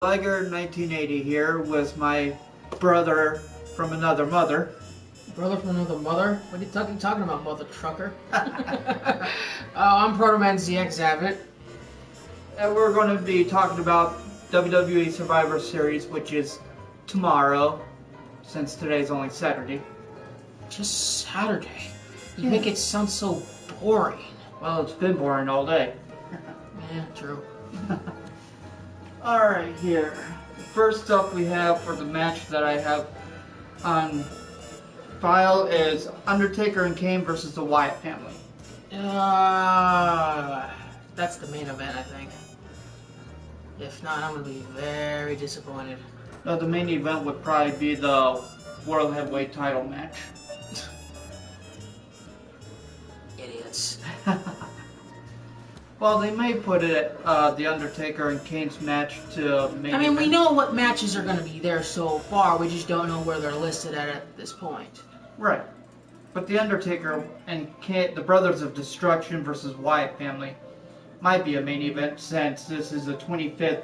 Lyger1980 here with my brother from another mother. Brother from another mother? What are you talking about, mother trucker? I'm ProtomanZxAdvent. And we're going to be talking about WWE Survivor Series, which is tomorrow, since today's only Saturday. Just Saturday? You make it sound so boring. Well, it's been boring all day. Yeah, true. Alright, here. First up we have for the match that I have on file is Undertaker and Kane versus the Wyatt family. That's the main event, I think. If not, I'm going to be very disappointed. No, the main event would probably be the World Heavyweight title match. Idiots. Well, they may put it the Undertaker and Kane's match to maybe... I mean, we know what matches are going to be there so far, we just don't know where they're listed at this point. Right. But the Undertaker and Kane, the Brothers of Destruction versus Wyatt family might be a main event since this is the 25th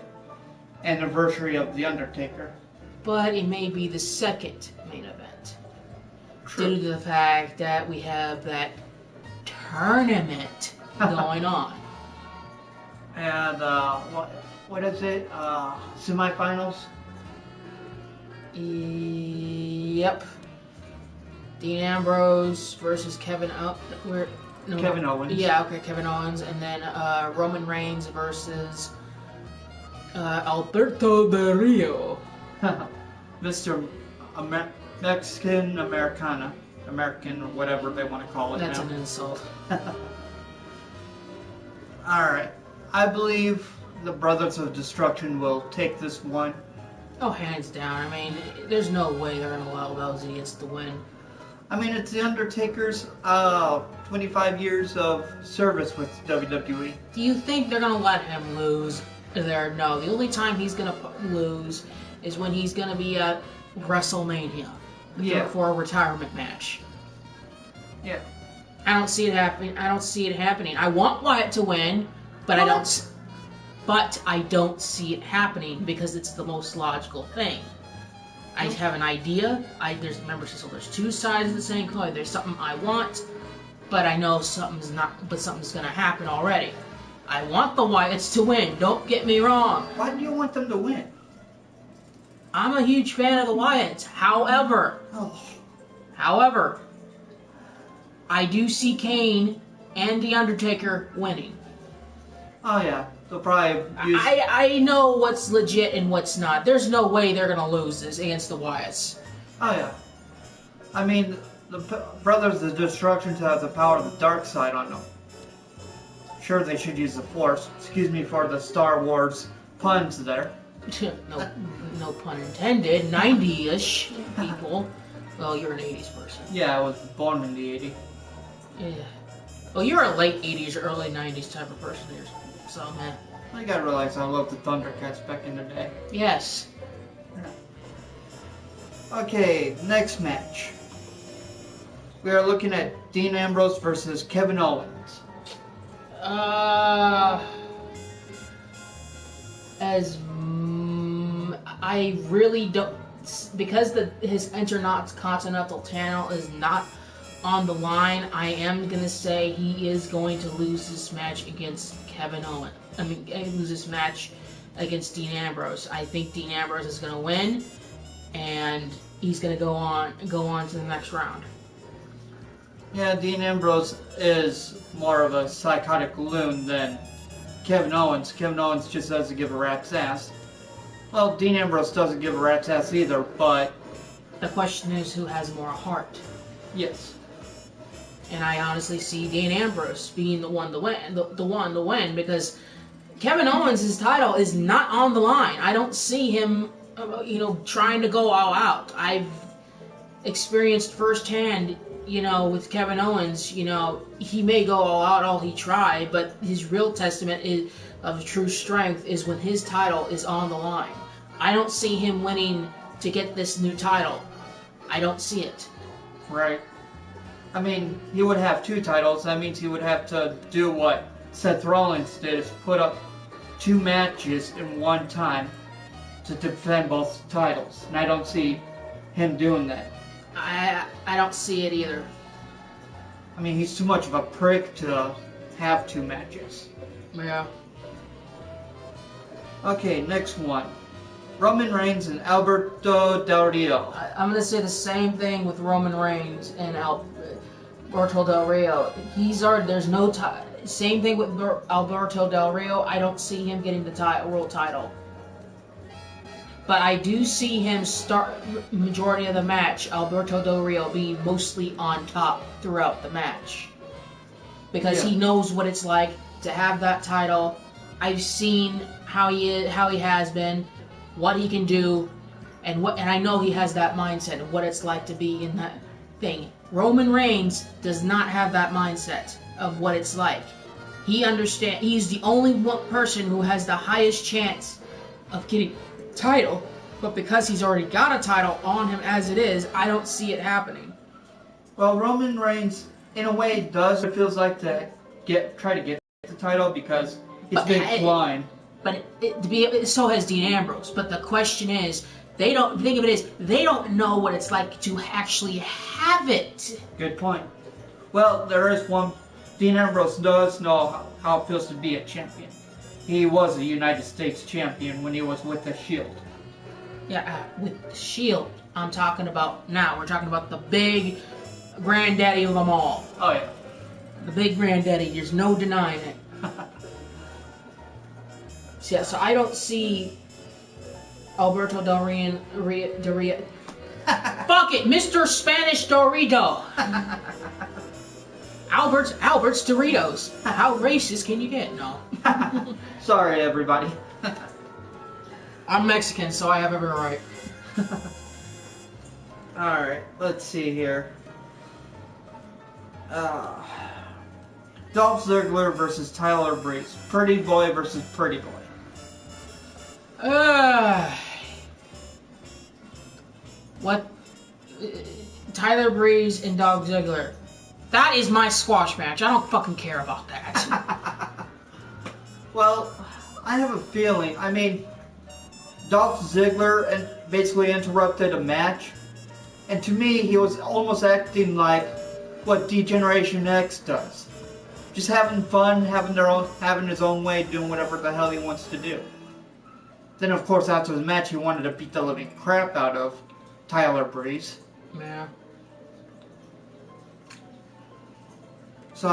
anniversary of the Undertaker. But it may be the second main event. True. Due to the fact that we have that tournament going on. And what is it? Semifinals? Yep. Dean Ambrose versus Kevin Owens. Yeah, okay, Kevin Owens, and then Roman Reigns versus Alberto Del Rio. Mr. Mexican Americana. American, or whatever they want to call it. That's now. an insult. Alright. I believe the Brothers of Destruction will take this one. Oh, hands down. I mean, there's no way they're going to allow those idiots to win. I mean, it's The Undertaker's 25 years of service with WWE. Do you think they're going to let him lose there? No. The only time he's going to lose is when he's going to be at WrestleMania. Yeah. For a retirement match. Yeah. I don't see it happening. I want Wyatt to win, but I don't see it happening because it's the most logical thing. I have an idea. There's two sides of the same coin. There's something I want, but I know something's gonna happen already. I want the Wyatts to win. Don't get me wrong. Why do you want them to win? I'm a huge fan of the Wyatts. However, I do see Kane and The Undertaker winning. Oh yeah, they'll probably use... I know what's legit and what's not. There's no way they're going to lose this against the Wyatts. Oh yeah. I mean, the Brothers of Destruction have the power of the dark side on them. Sure, they should use the Force. Excuse me for the Star Wars puns there. No pun intended. 90-ish people. Well, you're an 80s person. Yeah, I was born in the 80s. Yeah. Well, you're a late 80s or early 90s type of person here. So, man. I gotta realize I loved the Thundercats back in the day. Yes. Okay, next match. We are looking at Dean Ambrose versus Kevin Owens. I really don't, because his Intercontinental title is not on the line. I am gonna say he is going to lose this match against Kevin Owens. Lose this match against Dean Ambrose. I think Dean Ambrose is gonna win, and he's gonna go on to the next round. Yeah, Dean Ambrose is more of a psychotic loon than Kevin Owens. Kevin Owens just doesn't give a rat's ass. Well, Dean Ambrose doesn't give a rat's ass either, but... The question is, who has more heart? Yes. And I honestly see Dean Ambrose being the one to win, because Kevin Owens' title is not on the line. I don't see him, trying to go all out. I've experienced firsthand, with Kevin Owens, he may go all out all he tried, but his real testament of true strength is when his title is on the line. I don't see him winning to get this new title. I don't see it. Right. I mean, he would have two titles. That means he would have to do what Seth Rollins did, is put up 2 matches in one time. to defend both titles, and I don't see him doing that. I don't see it either. I mean, he's too much of a prick to have 2 matches. Yeah. Okay, next one. Roman Reigns and Alberto Del Rio. I'm going to say the same thing with Roman Reigns and Alberto Del Rio. There's no same thing with Alberto Del Rio. I don't see him getting the world title. But I do see him start majority of the match, Alberto Del Rio being mostly on top throughout the match. Because he knows what it's like to have that title. I've seen how he has been, what he can do, and I know he has that mindset of what it's like to be in that thing. Roman Reigns does not have that mindset of what it's like. He's the only one person who has the highest chance of getting title, but because he's already got a title on him as it is, I don't see it happening. Well, Roman Reigns, in a way, does it feels like to try to get the title because he's been flying. But so has Dean Ambrose. But the question is, they don't know what it's like to actually have it. Good point. Well, there is one. Dean Ambrose does know how it feels to be a champion. He was a United States champion when he was with the Shield. Yeah, with the Shield. I'm talking about now. We're talking about the big granddaddy of them all. Oh yeah. The big granddaddy. There's no denying it. Yeah, so I don't see Alberto Del Rio. Fuck it, Mr. Spanish Dorito. Albert's Doritos. How racist can you get? No. Sorry, everybody. I'm Mexican, so I have every right. Alright, let's see here. Dolph Ziggler versus Tyler Breeze. Pretty boy versus pretty boy. What? Tyler Breeze and Dolph Ziggler. That is my squash match. I don't fucking care about that. Well, I have a feeling. I mean, Dolph Ziggler basically interrupted a match, and to me, he was almost acting like what D-Generation X does. Just having fun, having his own way, doing whatever the hell he wants to do. Then, of course, after the match, he wanted to beat the living crap out of Tyler Breeze. Yeah. So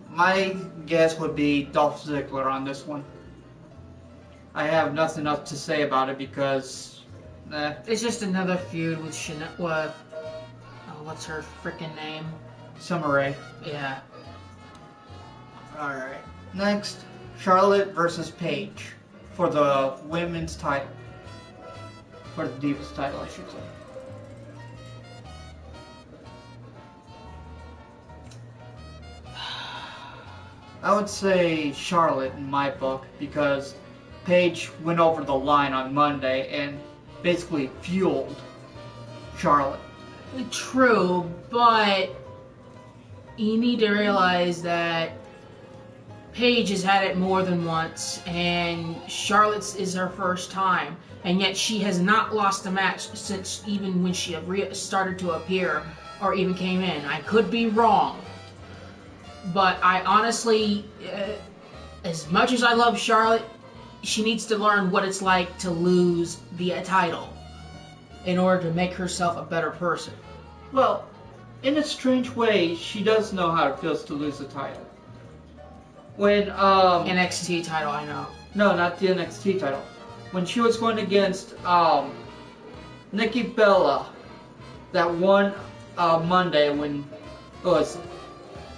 my guess would be Dolph Ziggler on this one. I have nothing else to say about it because, It's just another feud with what's her freaking name? Summer Rae. Yeah. Alright. Next, Charlotte versus Paige for the women's title. For the Divas title, I should say. I would say Charlotte in my book because Paige went over the line on Monday and basically fueled Charlotte. True, but you need to realize that Paige has had it more than once, and Charlotte's is her first time, and yet she has not lost a match since even when she started to appear or even came in. I could be wrong, but I honestly, as much as I love Charlotte, she needs to learn what it's like to lose the title in order to make herself a better person. Well, in a strange way, she does know how it feels to lose the title. When, NXT title, I know. No, not the NXT title. When she was going against, Nikki Bella, that one, Monday when it was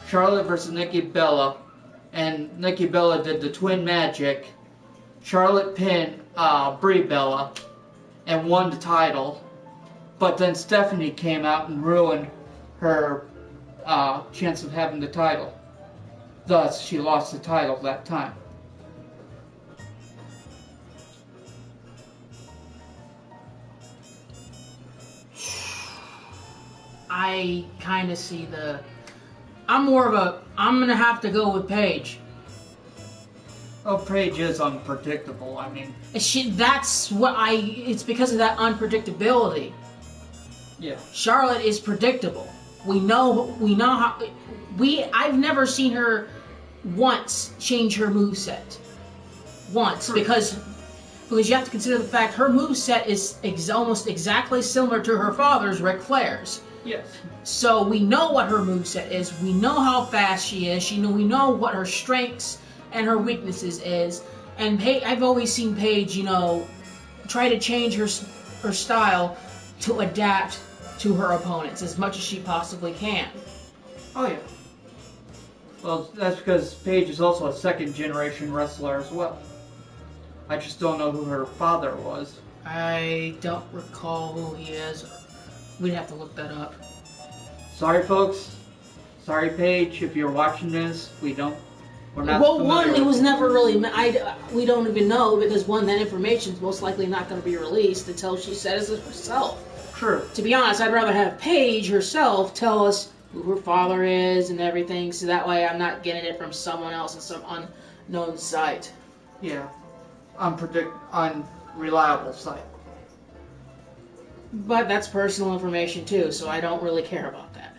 Charlotte versus Nikki Bella, and Nikki Bella did the twin magic. Charlotte pinned, Brie Bella, and won the title. But then Stephanie came out and ruined her, chance of having the title. Thus, she lost the title that time. I kind of see I'm going to have to go with Paige. Well, Paige is unpredictable. I mean, it's because of that unpredictability. yeah. Charlotte is predictable. We know how. I've never seen her once change her moveset. Once, because you have to consider the fact her moveset is almost exactly similar to her father's, Ric Flair's. Yes. So we know what her moveset is. We know how fast she is. We know what her strengths and her weaknesses is. And I've always seen Paige, try to change her style to adapt to her opponents as much as she possibly can. Oh yeah. Well, that's because Paige is also a second-generation wrestler as well. I just don't know who her father was. I don't recall who he is. We'd have to look that up. Sorry, folks. Sorry, Paige, if you're watching this, we're not. Well, one, it was never really. We don't even know because that information is most likely not going to be released until she says it herself. True. To be honest, I'd rather have Paige herself tell us who her father is and everything, so that way I'm not getting it from someone else in some unknown site. Yeah. Unreliable site. But that's personal information too, so I don't really care about that.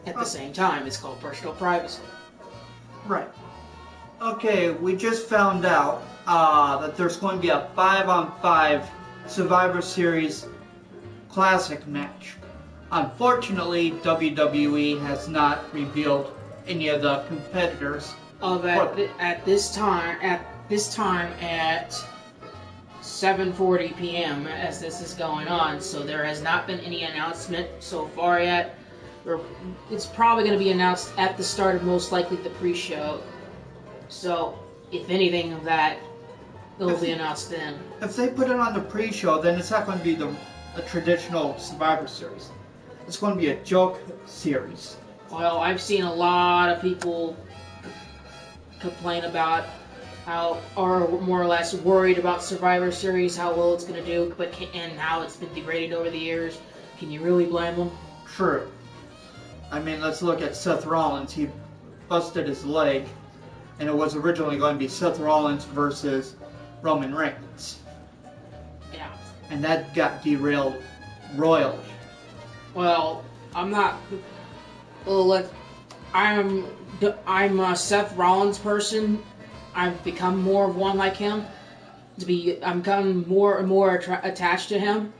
At the same time, it's called personal privacy. Right. Okay, we just found out that there's going to be a 5-on-5 Survivor Series Classic match. Unfortunately, WWE has not revealed any of the competitors. At this time at 7:40 p.m. as this is going on, so there has not been any announcement so far yet. It's probably going to be announced at the start of most likely the pre-show. So, if anything of that, it'll be announced then. If they put it on the pre-show, then it's not going to be a traditional Survivor Series. It's going to be a joke series. Well, I've seen a lot of people complain about how, or more or less worried about Survivor Series, how well it's going to do, and how it's been degraded over the years. Can you really blame them? True. I mean, let's look at Seth Rollins. He busted his leg, and it was originally going to be Seth Rollins versus Roman Reigns. Yeah. And that got derailed royally. Well, I'm not. I'm a Seth Rollins person. I've become more of one like him. I'm becoming more and more attached to him,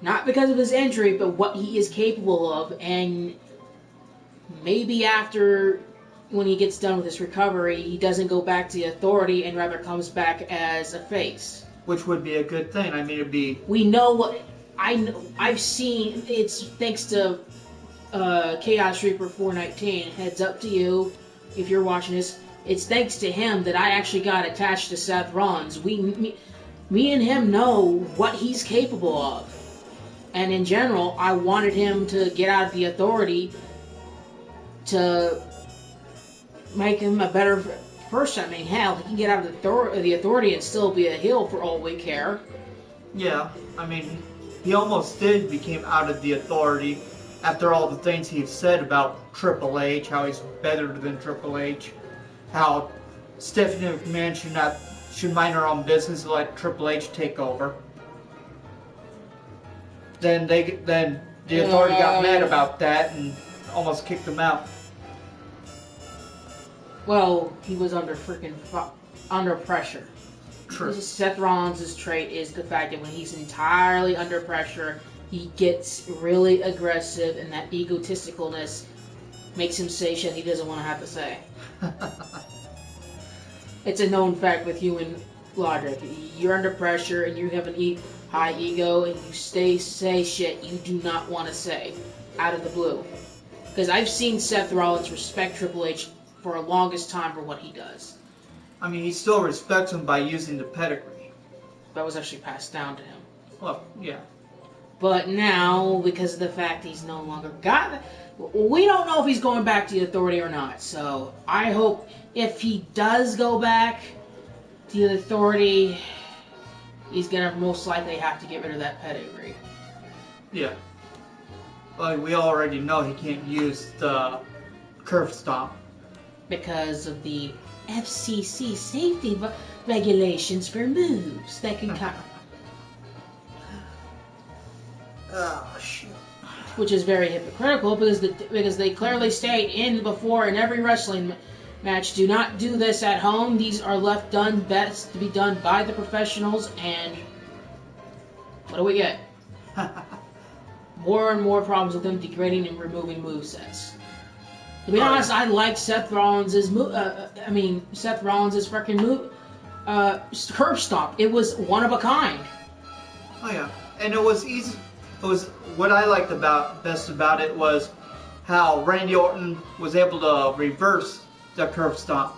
not because of his injury, but what he is capable of. And maybe after, when he gets done with his recovery, he doesn't go back to the Authority and rather comes back as a face. Which would be a good thing. I mean, it'd be. We know what. I've seen, it's thanks to Chaos Reaper 419, heads up to you if you're watching this, it's thanks to him that I actually got attached to Seth Rollins. Me and him know what he's capable of. And in general, I wanted him to get out of the Authority to make him a better person. I mean, hell, he can get out of the Authority and still be a heel for all we care. Yeah, I mean, he almost did become out of the Authority after all the things he's said about Triple H, how he's better than Triple H, how Stephanie McMahon should mind her own business and let Triple H take over. Then the Authority got mad about that and almost kicked him out. Well, he was under pressure. True. Seth Rollins' trait is the fact that when he's entirely under pressure, he gets really aggressive, and that egotisticalness makes him say shit he doesn't want to have to say. It's a known fact with human logic. You're under pressure, and you have a high ego, and you say shit you do not want to say out of the blue. Because I've seen Seth Rollins respect Triple H for the longest time for what he does. I mean, he still respects him by using the pedigree. That was actually passed down to him. Well, yeah. But now, because of the fact he's no longer got... We don't know if he's going back to the Authority or not. So, I hope if he does go back to the Authority, he's going to most likely have to get rid of that pedigree. Yeah. Well, we already know he can't use the curve stomp. because of the FCC safety regulations for moves that can come. Oh, shit. Which is very hypocritical because they clearly state in every wrestling match, do not do this at home. These are best to be done by the professionals. And what do we get? More and more problems with them degrading and removing movesets. To be honest, I like Seth Rollins' Seth Rollins' freaking move, curb stomp. It was one of a kind. Oh yeah, and it was easy. It was what I liked best about it was how Randy Orton was able to reverse the curb stomp,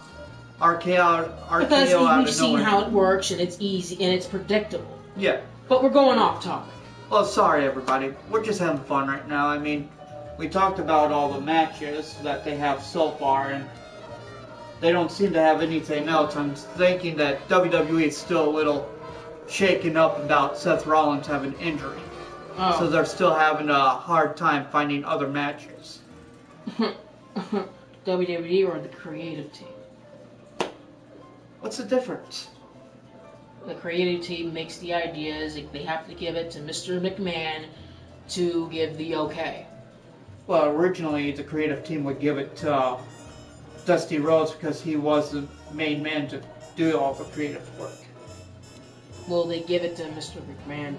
RKO because out we've of seen nowhere. how it works, and it's easy and it's predictable. Yeah. But we're going off topic. Well, sorry everybody. We're just having fun right now. I mean, we talked about all the matches that they have so far, and they don't seem to have anything else. I'm thinking that WWE is still a little shaken up about Seth Rollins having an injury. Oh. So they're still having a hard time finding other matches. WWE or the creative team? What's the difference? The creative team makes the ideas. They have to give it to Mr. McMahon to give the okay. Well, originally the creative team would give it to Dusty Rhodes because he was the main man to do all the creative work. Well, they give it to Mr. McMahon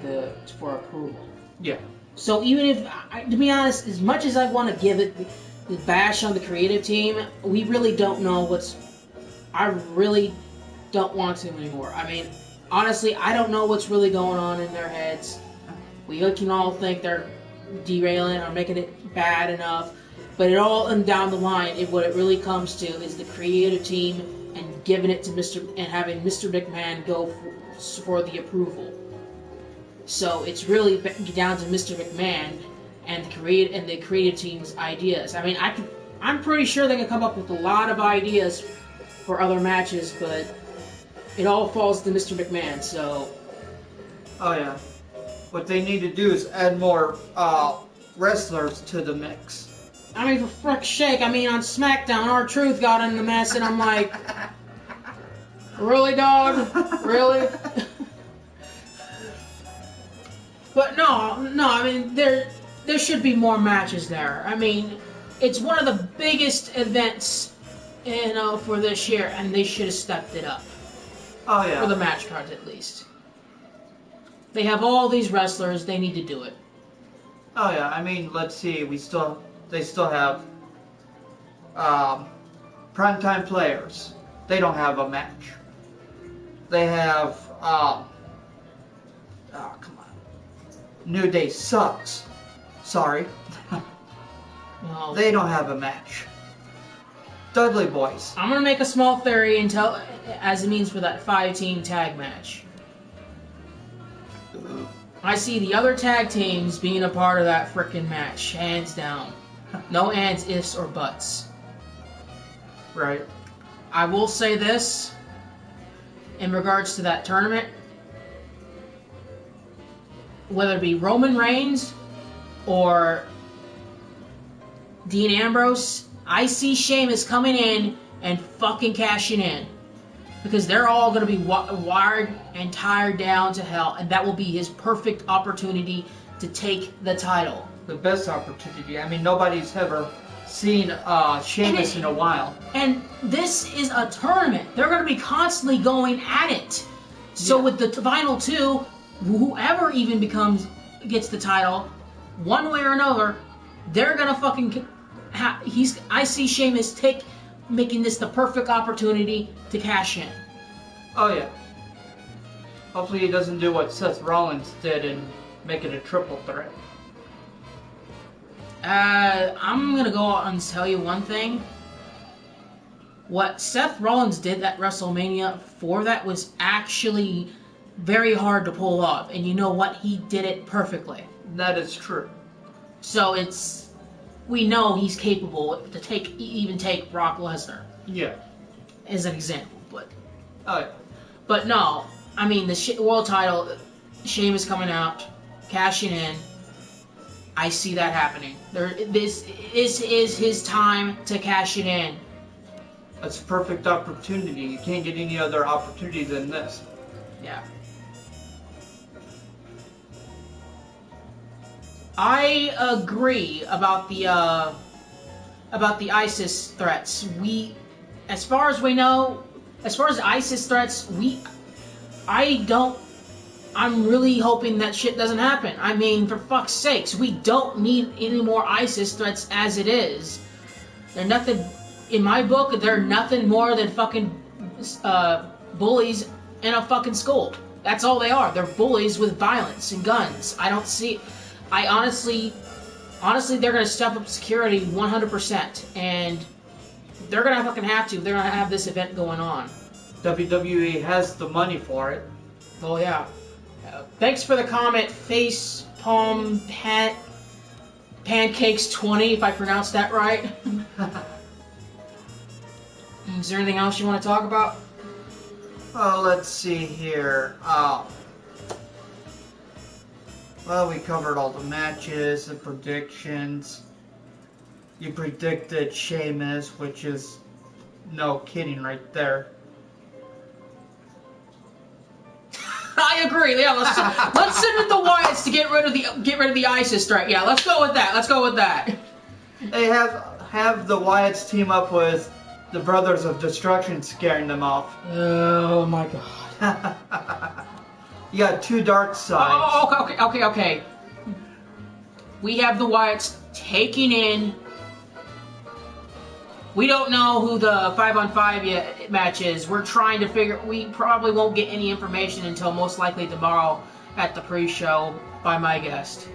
for approval. Yeah. So even if, to be honest, as much as I want to give it the bash on the creative team, we really don't know I really don't want to anymore. I mean, honestly, I don't know what's really going on in their heads. We can all think they're derailing or making it bad enough, but and down the line, what it really comes to is the creative team and giving it to having Mr. McMahon go for the approval. So it's really down to Mr. McMahon and the creative team's ideas. I mean, I'm pretty sure they can come up with a lot of ideas for other matches, but it all falls to Mr. McMahon. So. Oh yeah. What they need to do is add more wrestlers to the mix. I mean, for frick's sake, on SmackDown, R-Truth got in the mess, and I'm like, really, dog? Really? But no, I mean, there should be more matches there. I mean, it's one of the biggest events, for this year, and they should have stepped it up. Oh yeah. For the match cards, at least. They have all these wrestlers. They need to do it. Oh yeah. I mean, let's see. They still have primetime players. They don't have a match. They have oh come on. New Day sucks. Sorry. Well, they don't have a match. Dudley Boys. I'm gonna make a small theory as it means for that 5-team tag match. I see the other tag teams being a part of that frickin' match, hands down. No ands, ifs, or buts. Right. I will say this in regards to that tournament. Whether it be Roman Reigns or Dean Ambrose, I see Sheamus coming in and fucking cashing in. Because they're all going to be wired and tired down to hell, and that will be his perfect opportunity to take the title. The best opportunity. I mean, nobody's ever seen Sheamus in a while. And this is a tournament. They're going to be constantly going at it. So with the final two, whoever even gets the title, one way or another, they're going to fucking... I see Sheamus making this the perfect opportunity to cash in. Oh yeah. Hopefully he doesn't do what Seth Rollins did and make it a triple threat. I'm gonna go out and tell you one thing. What Seth Rollins did at WrestleMania for that was actually very hard to pull off, and you know what? He did it perfectly. That is true. So we know he's capable to even take Brock Lesnar. Yeah. As an example, but. Oh yeah. But no, I mean the world title, Sheamus coming out, cashing in. I see that happening. This is his time to cash it in. It's a perfect opportunity. You can't get any other opportunity than this. Yeah. I agree about the ISIS threats. As far as we know, as far as ISIS threats, I'm really hoping that shit doesn't happen. I mean, for fuck's sakes, we don't need any more ISIS threats as it is. They're nothing, in my book, they're nothing more than fucking bullies in a fucking school. That's all they are. They're bullies with violence and guns. I honestly, they're gonna step up security 100%, and they're gonna fucking have to. They're gonna have this event going on. WWE has the money for it. Oh yeah. Thanks for the comment, Face Palm Pancakes 20, if I pronounced that right. Is there anything else you want to talk about? Oh, let's see here. Well, we covered all the matches, the predictions. You predicted Sheamus, which is no kidding right there. I agree. Yeah, let's send with the Wyatts to get rid of the ISIS threat. Yeah, let's go with that. Let's go with that. They have the Wyatts team up with the Brothers of Destruction, scaring them off. Oh my god. You got two dark sides. Oh, okay. We have the Wyatts taking in. We don't know who the 5-on-5 match is. We're trying to figure. We probably won't get any information until most likely tomorrow at the pre-show by my guest.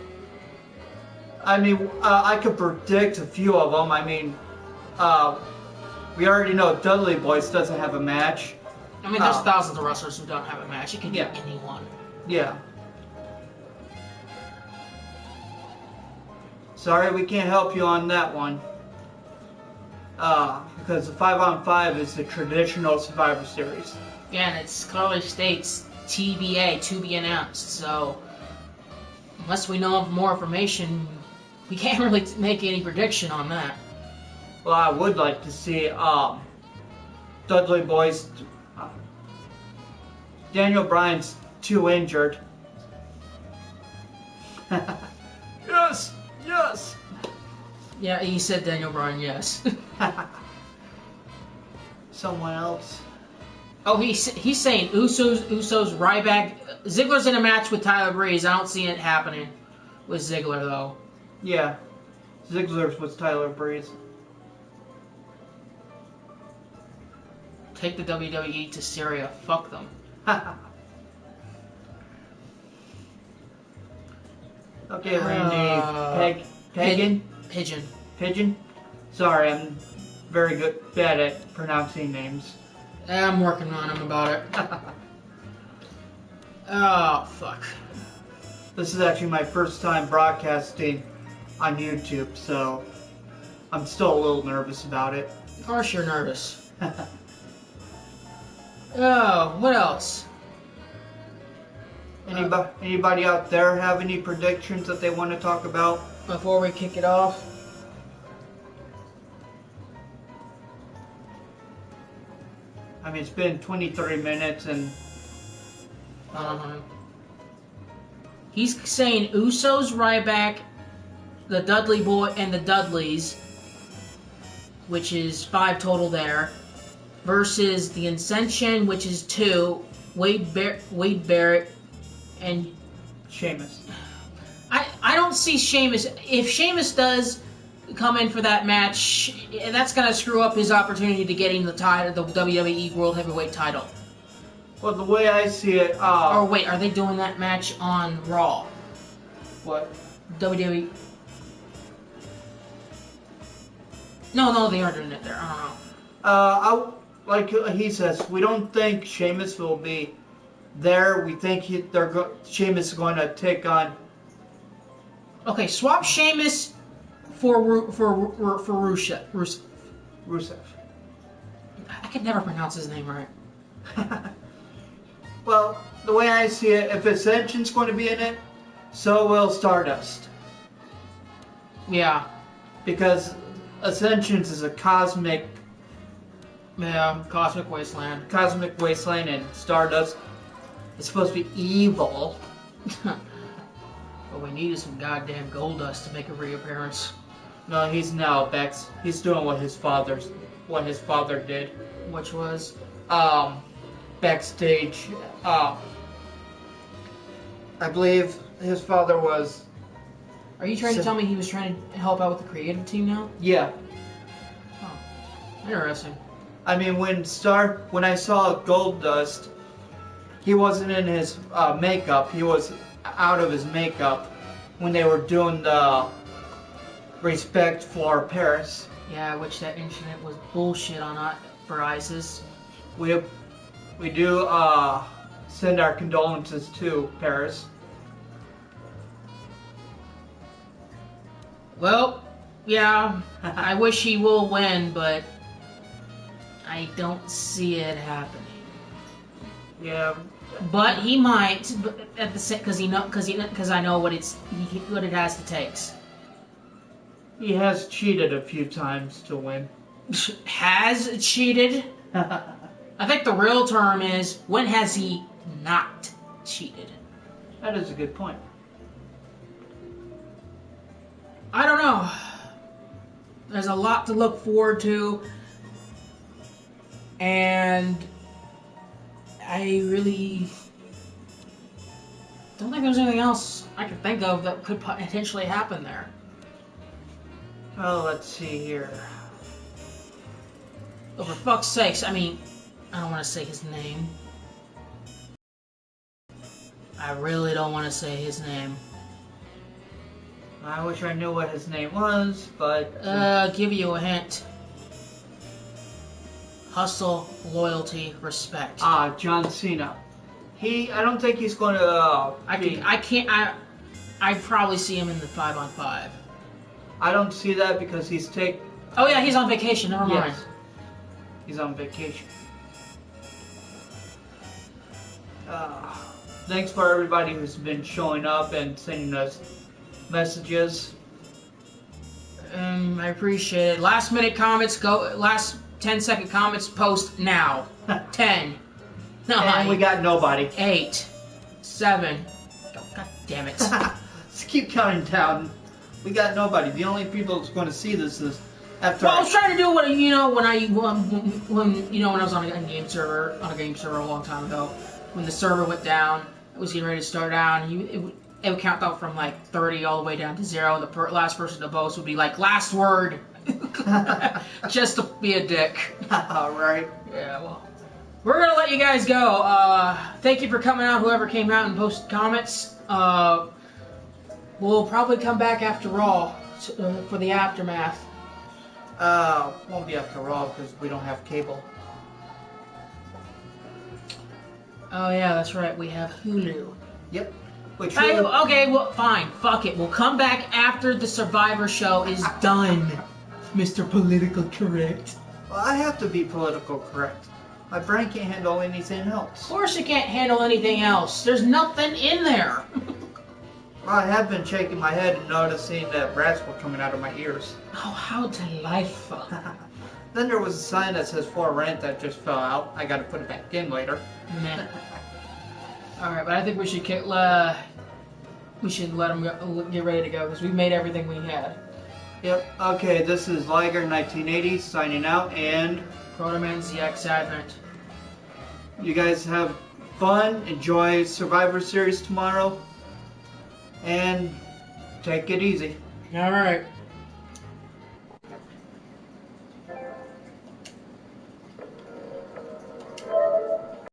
I mean, I could predict a few of them. I mean, we already know Dudley Boyz doesn't have a match. I mean, there's thousands of wrestlers who don't have a match. It can be anyone. Yeah. Sorry, we can't help you on that one. Because the 5-on-5 is the traditional Survivor Series. Yeah, and it clearly states TBA, to be announced. So, unless we know of more information, we can't really make any prediction on that. Well, I would like to see Dudley Boyz. Daniel Bryan's too injured. Yes. Yeah, he said Daniel Bryan, yes. Someone else. Oh, he's saying Usos, Ryback. Ziggler's in a match with Tyler Breeze. I don't see it happening with Ziggler, though. Yeah. Ziggler's with Tyler Breeze. Take the WWE to Syria. Fuck them. Okay, Randy. Pigeon? Sorry, I'm very bad at pronouncing names. I'm working on him about it. Oh, fuck. This is actually my first time broadcasting on YouTube, so I'm still a little nervous about it. Of course you're nervous. Oh, what else? Anybody out there have any predictions that they want to talk about? Before we kick it off? I mean, it's been 23 minutes and... He's saying Usos, Ryback, the Dudley Boy, and the Dudleys, which is 5 total there, versus the Ascension, which is 2, Wade Barrett, and... Sheamus. I don't see Sheamus. If Sheamus does come in for that match, that's going to screw up his opportunity to getting the title, the WWE World Heavyweight title. Well, the way I see it... Or wait, are they doing that match on Raw? What? WWE... No, they aren't doing it there. I don't know. Like he says, we don't think Sheamus will be there. We think Sheamus is going to take on... Okay, swap Sheamus for Rusev. I could never pronounce his name right. Well, the way I see it, if Ascension's going to be in it, so will Stardust. Yeah. Because Ascension's is a cosmic Yeah, Cosmic Wasteland. Cosmic Wasteland, and Stardust is supposed to be evil. What we need is some goddamn Goldust to make a reappearance. No, he's now back. He's doing what his father did. Which was? Backstage. I believe his father was. Are you trying to tell me he was trying to help out with the creative team now? Yeah. Oh, interesting. I mean, when I saw Goldust, he wasn't in his makeup. He was out of his makeup when they were doing the respect for Paris. Yeah, which that incident was bullshit on for ISIS. We do send our condolences to Paris. Well, yeah, I wish he will win, but I don't see it happening. Yeah. But he might, but at the same, because I know what it has to take. He has cheated a few times to win. Has cheated? I think the real term is, when has he not cheated? That is a good point. I don't know. There's a lot to look forward to, and I really don't think there's anything else I can think of that could potentially happen there. Oh, let's see here. But for fuck's sakes, I mean, I don't want to say his name. I really don't want to say his name. I wish I knew what his name was, but... Give you a hint. Hustle, loyalty, respect. John Cena. I don't think he's going to... I probably see him in the 5-on-5. I don't see that because he's Oh yeah, he's on vacation, never mind. Yes. He's on vacation. Thanks for everybody who's been showing up and sending us messages. I appreciate it. Last minute comments, last 10-second comments, post now. 10. 9. And we got nobody. 8. 7. Oh, God damn it. Let's keep counting down. We got nobody. The only people that's going to see this is after. Well, I was trying to do what when I was on a game server a long time ago, when the server went down, it was getting ready to start out, and it would count down from like 30 all the way down to 0, and the last person to post would be like, last word. Just to be a dick. Alright. Yeah, well. We're going to let you guys go. Thank you for coming out, whoever came out and posted comments. We'll probably come back after Raw for the aftermath. Won't be after Raw because we don't have cable. Oh yeah, that's right. We have Hulu. Yep. Which okay, well, fine. Fuck it. We'll come back after the Survivor show is done. Mr. Political Correct. Well, I have to be political correct. My brain can't handle anything else. Of course it can't handle anything else. There's nothing in there. Well, I have been shaking my head and noticing that rats were coming out of my ears. Oh, how delightful. Then there was a sign that says for rent that just fell out. I gotta put it back in later. Meh. Alright, but I think we should let them get ready to go, because we've made everything we had. Yep. Okay, this is lyger1980's signing out, and ProtomanZxAdvent. You guys have fun. Enjoy Survivor Series tomorrow. And take it easy. Alright.